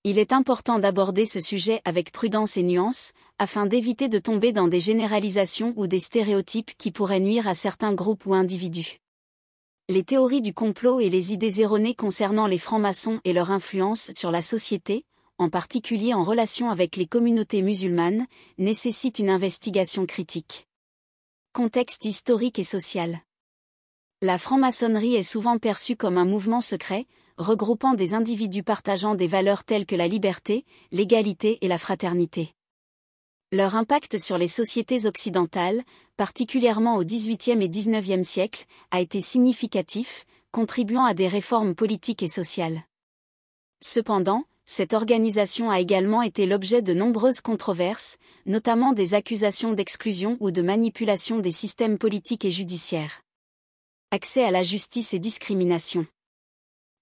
Il est important d'aborder ce sujet avec prudence et nuance, afin d'éviter de tomber dans des généralisations ou des stéréotypes qui pourraient nuire à certains groupes ou individus. Les théories du complot et les idées erronées concernant les francs-maçons et leur influence sur la société, en particulier en relation avec les communautés musulmanes, nécessitent une investigation critique. Contexte historique et social. La franc-maçonnerie est souvent perçue comme un mouvement secret, regroupant des individus partageant des valeurs telles que la liberté, l'égalité et la fraternité. Leur impact sur les sociétés occidentales, particulièrement au XVIIIe et XIXe siècle, a été significatif, contribuant à des réformes politiques et sociales. Cependant, cette organisation a également été l'objet de nombreuses controverses, notamment des accusations d'exclusion ou de manipulation des systèmes politiques et judiciaires. Accès à la justice et discrimination.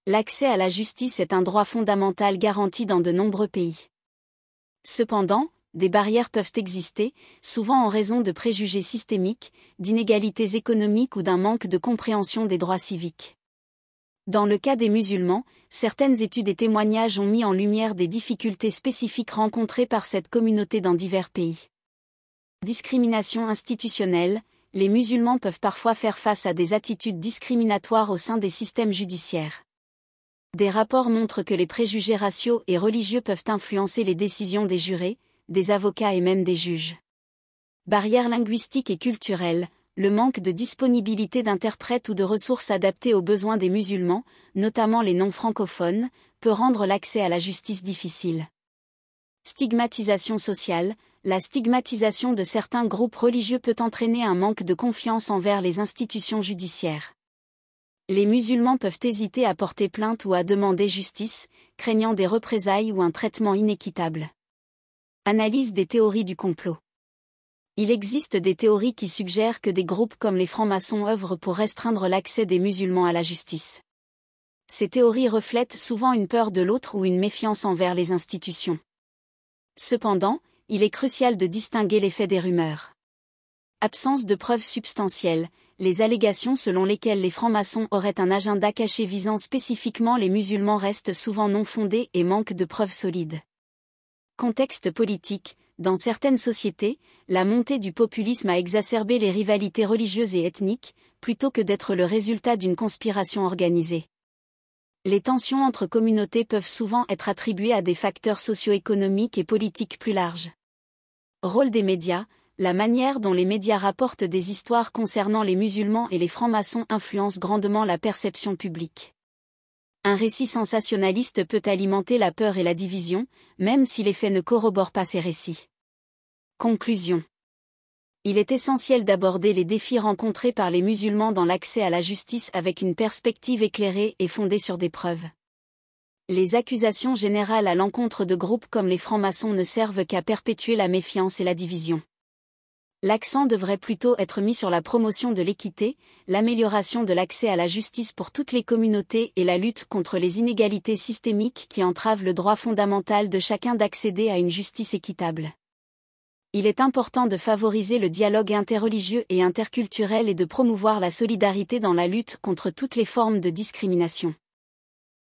L'accès à la justice est un droit fondamental garanti dans de nombreux pays. Cependant, des barrières peuvent exister, souvent en raison de préjugés systémiques, d'inégalités économiques ou d'un manque de compréhension des droits civiques. Dans le cas des musulmans, certaines études et témoignages ont mis en lumière des difficultés spécifiques rencontrées par cette communauté dans divers pays. Discrimination institutionnelle. Les musulmans peuvent parfois faire face à des attitudes discriminatoires au sein des systèmes judiciaires. Des rapports montrent que les préjugés raciaux et religieux peuvent influencer les décisions des jurés, des avocats et même des juges. Barrières linguistiques et culturelles. Le manque de disponibilité d'interprètes ou de ressources adaptées aux besoins des musulmans, notamment les non-francophones, peut rendre l'accès à la justice difficile. Stigmatisation sociale. La stigmatisation de certains groupes religieux peut entraîner un manque de confiance envers les institutions judiciaires. Les musulmans peuvent hésiter à porter plainte ou à demander justice, craignant des représailles ou un traitement inéquitable. Analyse des théories du complot. Il existe des théories qui suggèrent que des groupes comme les francs-maçons œuvrent pour restreindre l'accès des musulmans à la justice. Ces théories reflètent souvent une peur de l'autre ou une méfiance envers les institutions. Cependant, il est crucial de distinguer les faits des rumeurs. Absence de preuves substantielles. Les allégations selon lesquelles les francs-maçons auraient un agenda caché visant spécifiquement les musulmans restent souvent non fondées et manquent de preuves solides. Contexte politique. Dans certaines sociétés, la montée du populisme a exacerbé les rivalités religieuses et ethniques, plutôt que d'être le résultat d'une conspiration organisée. Les tensions entre communautés peuvent souvent être attribuées à des facteurs socio-économiques et politiques plus larges. Rôle des médias. La manière dont les médias rapportent des histoires concernant les musulmans et les francs-maçons influence grandement la perception publique. Un récit sensationnaliste peut alimenter la peur et la division, même si les faits ne corroborent pas ces récits. Conclusion. Il est essentiel d'aborder les défis rencontrés par les musulmans dans l'accès à la justice avec une perspective éclairée et fondée sur des preuves. Les accusations générales à l'encontre de groupes comme les francs-maçons ne servent qu'à perpétuer la méfiance et la division. L'accent devrait plutôt être mis sur la promotion de l'équité, l'amélioration de l'accès à la justice pour toutes les communautés et la lutte contre les inégalités systémiques qui entravent le droit fondamental de chacun d'accéder à une justice équitable. Il est important de favoriser le dialogue interreligieux et interculturel et de promouvoir la solidarité dans la lutte contre toutes les formes de discrimination.